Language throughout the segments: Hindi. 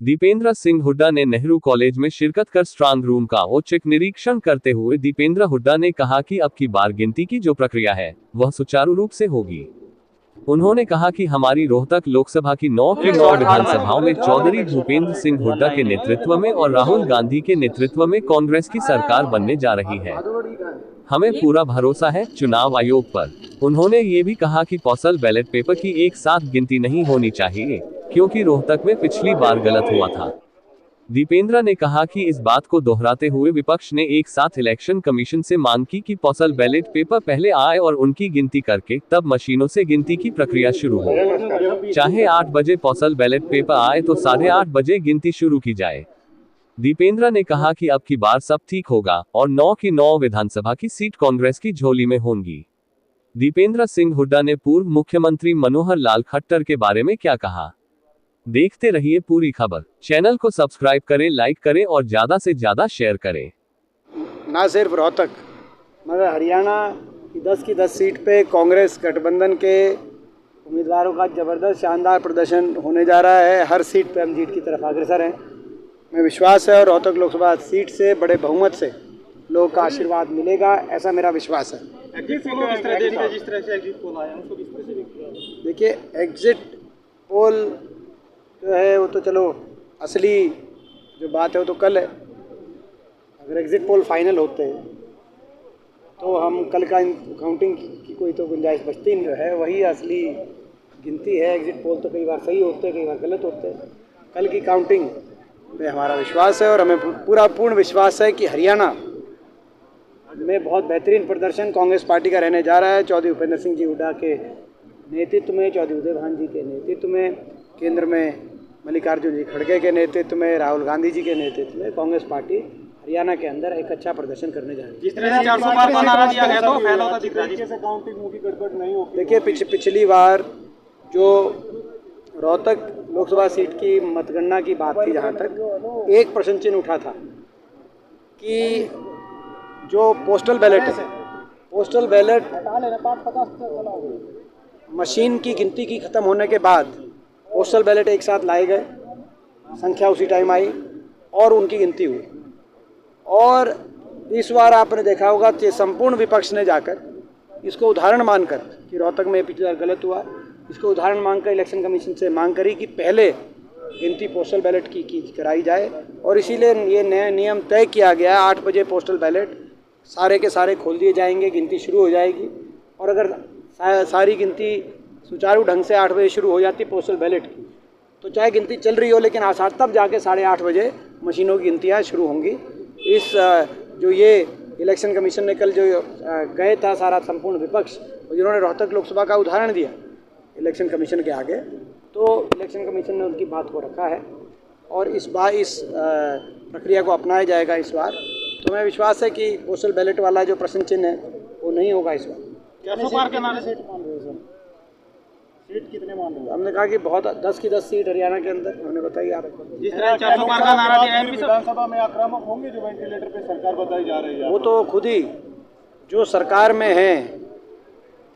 दीपेंद्र सिंह हुड्डा ने नेहरू कॉलेज में शिरकत कर स्ट्रांग रूम का औचक निरीक्षण करते हुए दीपेंद्र हुड्डा ने कहा कि अब की बार गिनती की जो प्रक्रिया है वह सुचारू रूप से होगी। उन्होंने कहा कि हमारी रोहतक लोकसभा की 9 की 9 विधानसभाओं में चौधरी भूपेंद्र सिंह हुड्डा के नेतृत्व में और राहुल गांधी के नेतृत्व में कांग्रेस की सरकार बनने जा रही है। हमें पूरा भरोसा है चुनाव आयोग पर। उन्होंने ये भी कहा कि पोस्टल बैलेट पेपर की एक साथ गिनती नहीं होनी चाहिए, क्योंकि रोहतक में पिछली बार गलत हुआ था। दीपेंद्र ने कहा कि इस बात को दोहराते हुए विपक्ष ने एक साथ इलेक्शन कमीशन से मांग की कि पोस्टल बैलेट पेपर पहले आए और उनकी गिनती करके तब मशीनों से गिनती की प्रक्रिया शुरू हो। चाहे 8 बजे पोस्टल बैलेट पेपर आए तो 8:30 बजे गिनती शुरू की जाए। दीपेंद्र ने कहा कि अब की बार सब ठीक होगा और 9 की 9 विधानसभा की सीट कांग्रेस की झोली में होंगी। दीपेंद्र सिंह हुड्डा ने पूर्व मुख्यमंत्री मनोहर लाल खट्टर के बारे में क्या कहा, देखते रहिए पूरी खबर। चैनल को सब्सक्राइब करें, लाइक करें और ज्यादा से ज्यादा शेयर करें। ना सिर्फ रोहतक मगर हरियाणा की 10 की 10 सीट पे कांग्रेस गठबंधन के उम्मीदवारों का ज़बरदस्त शानदार प्रदर्शन होने जा रहा है। हर सीट पे हम जीत की तरफ अग्रसर हैं। मैं विश्वास है और रोहतक लोकसभा सीट से बड़े बहुमत से लोगों का आशीर्वाद मिलेगा, ऐसा मेरा विश्वास है। देखिए, एग्जिट पोल जो है वो तो चलो असली जो बात है वो तो कल है। अगर एग्जिट पोल फाइनल होते हैं तो हम कल का काउंटिंग की कोई तो गुंजाइश बचती नहीं है। वही असली गिनती है। एग्जिट पोल तो कई बार सही होते हैं, कई बार गलत होते हैं। कल की काउंटिंग में हमारा विश्वास है और हमें पूर्ण विश्वास है कि हरियाणा में बहुत बेहतरीन प्रदर्शन कांग्रेस पार्टी का रहने जा रहा है। चौधरी भूपेंद्र सिंह जी हुड्डा के नेतृत्व में, चौधरी उदय भान जी के नेतृत्व में, केंद्र में मल्लिकार्जुन जी खड़गे के नेतृत्व में, राहुल गांधी जी के नेतृत्व में कांग्रेस पार्टी हरियाणा के अंदर एक अच्छा प्रदर्शन करने जा रही है। जिस तरह से 400 पार का नारा दिया गया तो फैला होता दिख रहा है। जैसे काउंटिंग होगी गड़बड़ नहीं होगी। देखिए, पिछली बार जो रोहतक लोकसभा सीट की मतगणना की बात थी, जहाँ तक एक प्रश्न चिन्ह उठा था कि जो पोस्टल बैलेट है, पोस्टल बैलेट मशीन की गिनती की खत्म होने के बाद पोस्टल बैलेट एक साथ लाए गए, संख्या उसी टाइम आई और उनकी गिनती हुई। और इस बार आपने देखा होगा कि संपूर्ण विपक्ष ने जाकर इसको उदाहरण मानकर कि रोहतक में पिछली बार गलत हुआ, इसको उदाहरण मानकर इलेक्शन कमीशन से मांग करी कि पहले गिनती पोस्टल बैलेट की कराई जाए। और इसीलिए ये नया नियम तय किया गया, 8 बजे पोस्टल बैलेट सारे के सारे खोल दिए जाएंगे, गिनती शुरू हो जाएगी। और अगर सारी गिनती सुचारू ढंग से 8 बजे शुरू हो जाती पोस्टल बैलेट की, तो चाहे गिनती चल रही हो लेकिन आसार तब जाके 8:30 बजे मशीनों की गिनतियाँ शुरू होंगी। इस जो ये इलेक्शन कमीशन ने कल जो गए था सारा संपूर्ण विपक्ष, जिन्होंने रोहतक लोकसभा का उदाहरण दिया इलेक्शन कमीशन के आगे, तो इलेक्शन कमीशन ने उनकी बात को रखा है और इस बार इस प्रक्रिया को अपनाया जाएगा इस बार। तो मैं विश्वास है कि पोस्टल बैलेट वाला जो प्रश्न चिन्ह है वो नहीं होगा इस बार। सीट कितने मान रहे हैं? हमने कहा कि बहुत 10 की 10 सीट हरियाणा के अंदर, हमने बताई आपको। जिस तरह 400 पार का नारा दिया है, विधानसभा में आक्रामक होंगे जो वेंटिलेटर पे सरकार बताई जा रही है। वो तो खुद ही जो सरकार में है,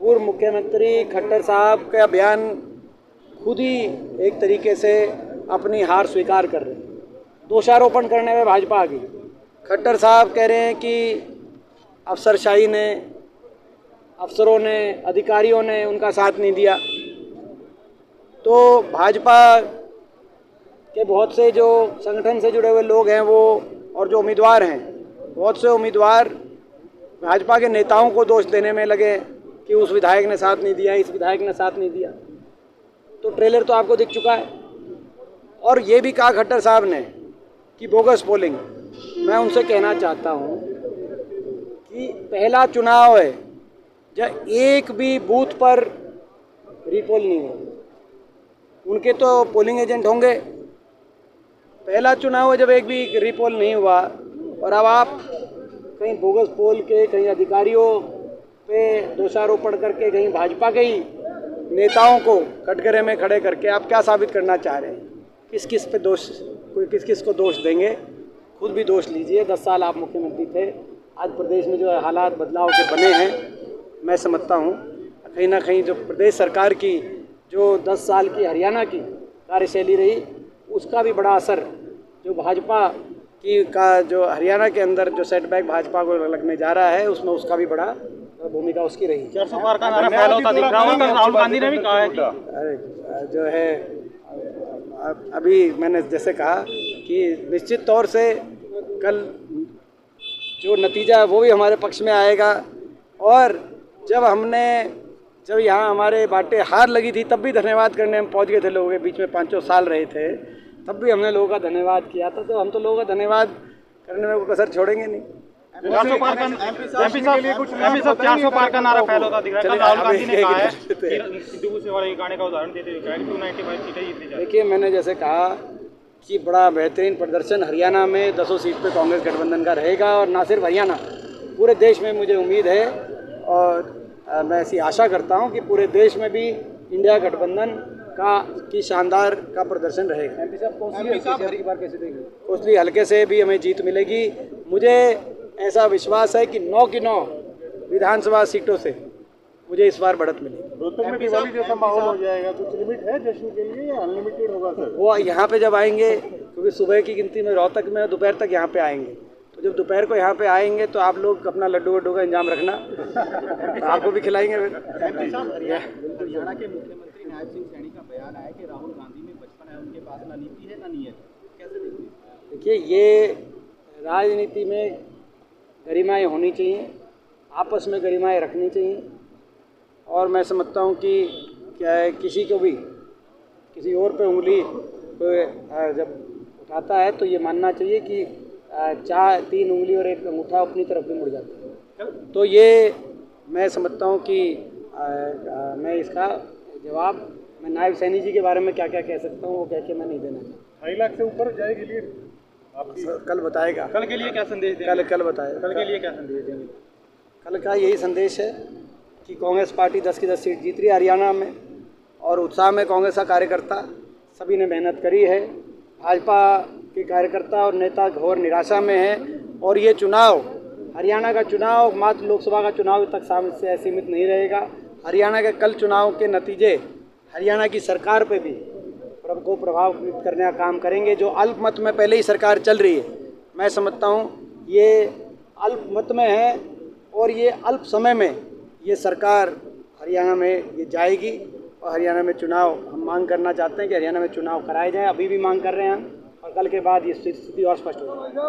पूर्व मुख्यमंत्री खट्टर साहब का बयान खुद ही एक तरीके से अपनी हार स्वीकार कर रहे हैं। दोषारोपण करने में भाजपा आ गई। खट्टर साहब कह रहे हैं कि अफसरशाही ने, अफसरों ने, अधिकारियों ने उनका साथ नहीं दिया। तो भाजपा के बहुत से जो संगठन से जुड़े हुए लोग हैं वो और जो उम्मीदवार हैं, बहुत से उम्मीदवार भाजपा के नेताओं को दोष देने में लगे कि उस विधायक ने साथ नहीं दिया, इस विधायक ने साथ नहीं दिया। तो ट्रेलर तो आपको दिख चुका है। और ये भी कहा खट्टर साहब ने कि बोगस पोलिंग। मैं उनसे कहना चाहता हूँ कि पहला चुनाव है जब एक भी बूथ पर रीपोल नहीं हो, उनके तो पोलिंग एजेंट होंगे। पहला चुनाव है जब एक भी रीपोल नहीं हुआ और अब आप कहीं बोगस पोल के, कहीं अधिकारियों पे दोषारोपण करके, कहीं भाजपा के ही नेताओं को कटघरे में खड़े करके आप क्या साबित करना चाह रहे हैं? किस किस पे दोष, कोई किस किस को दोष देंगे? खुद भी दोष लीजिए। 10 साल आप मुख्यमंत्री थे। आज प्रदेश में जो हालात बदलाव के बने हैं, मैं समझता हूँ कहीं ना कहीं जो प्रदेश सरकार की जो 10 साल की हरियाणा की कार्यशैली रही, उसका भी बड़ा असर जो भाजपा की का जो हरियाणा के अंदर जो सेटबैक भाजपा को लगने जा रहा है उसमें उसका भी बड़ा भूमिका उसकी रही। 400 पार का नारा फैला होता दिख रहा है, राहुल गांधी ने भी कहा है कि अरे जो है अभी मैंने जैसे कहा कि निश्चित तौर से कल जो नतीजा है वो भी हमारे पक्ष में आएगा। और जब यहाँ हमारे बाटे हार लगी थी तब भी धन्यवाद करने हम पहुँच गए थे, लोगों के बीच में 5 साल रहे थे तब भी हमने लोगों का धन्यवाद किया था, तो हम तो लोगों का धन्यवाद करने में कोई कसर छोड़ेंगे नहीं। 400 पार का एमपी साहब 400 पार का नारा फैला होता दिख रहा है। राहुल गांधी ने कहा है सिद्धू मूसेवाला के गाने का उदाहरण देते हुए कहा कि 295 सीटें जीतनी चाहिए। देखिए मैंने जैसे कहा कि बड़ा बेहतरीन प्रदर्शन हरियाणा में 10 सीट पे कांग्रेस गठबंधन का रहेगा और ना सिर्फ हरियाणा पूरे देश में मुझे उम्मीद है और मैं ऐसी आशा करता हूं कि पूरे देश में भी इंडिया गठबंधन की शानदार का प्रदर्शन रहेगा। एमपी साहब कोसली हल्के से भी हमें जीत मिलेगी। मुझे ऐसा विश्वास है कि 9 की 9 विधानसभा सीटों से मुझे इस बार बढ़त मिलेगी। रोहतक में दिवाली जैसा माहौल हो जाएगा, कुछ लिमिट है जश्न के लिए या अनलिमिटेड होगा सर? वो यहाँ पे जब आएंगे क्योंकि सुबह की गिनती में रोहतक में दोपहर तक यहाँ पे आएंगे, तो जब दोपहर को यहाँ पे आएंगे तो आप लोग अपना लड्डू वड्डू का इंतजाम रखना, तो आपको भी खिलाएंगे हरियाणा के मुख्यमंत्री नायब सिंह सैनी का बयान आया कि राहुल गांधी में बचपन है, उनके पास ना नीति है ना नीयत, कैसे देखते हैं? देखिए ये राजनीति में गरिमाएँ होनी चाहिए, आपस में गरिमाएँ रखनी चाहिए और मैं समझता हूँ कि क्या है किसी को भी किसी और पे उंगली जब उठाता है तो ये मानना चाहिए कि 3 उंगली और 1 अंगूठा अपनी तरफ भी मुड़ जाता है। तो ये मैं समझता हूँ कि मैं इसका जवाब मैं नायब सैनी जी के बारे में क्या क्या कह सकता हूँ वो कह के मैं नहीं देना चाहता। 2.5 लाख से ऊपर जाएगी लीड आपकी? कल बताएगा। कल के लिए क्या संदेश देंगे? कल बताएगा। कल के लिए क्या संदेश देंगे? कल का यही संदेश है कि कांग्रेस पार्टी 10 की 10 सीट जीत रही है हरियाणा में और उत्साह में कांग्रेस का कार्यकर्ता सभी ने मेहनत करी है। भाजपा के कार्यकर्ता और नेता घोर निराशा में हैं और ये चुनाव हरियाणा का चुनाव मात्र लोकसभा का चुनाव तक सीमित नहीं रहेगा। हरियाणा के कल चुनाव के नतीजे हरियाणा की सरकार पे भी को प्रभावित करने का काम करेंगे। जो अल्पमत में पहले ही सरकार चल रही है, मैं समझता हूँ ये अल्पमत में है और ये अल्प समय में ये सरकार हरियाणा में ये जाएगी और हरियाणा में चुनाव हम मांग करना चाहते हैं कि हरियाणा में चुनाव कराए जाएं, अभी भी मांग कर रहे हैं हम और कल के बाद ये स्थिति और स्पष्ट हो जाएगी।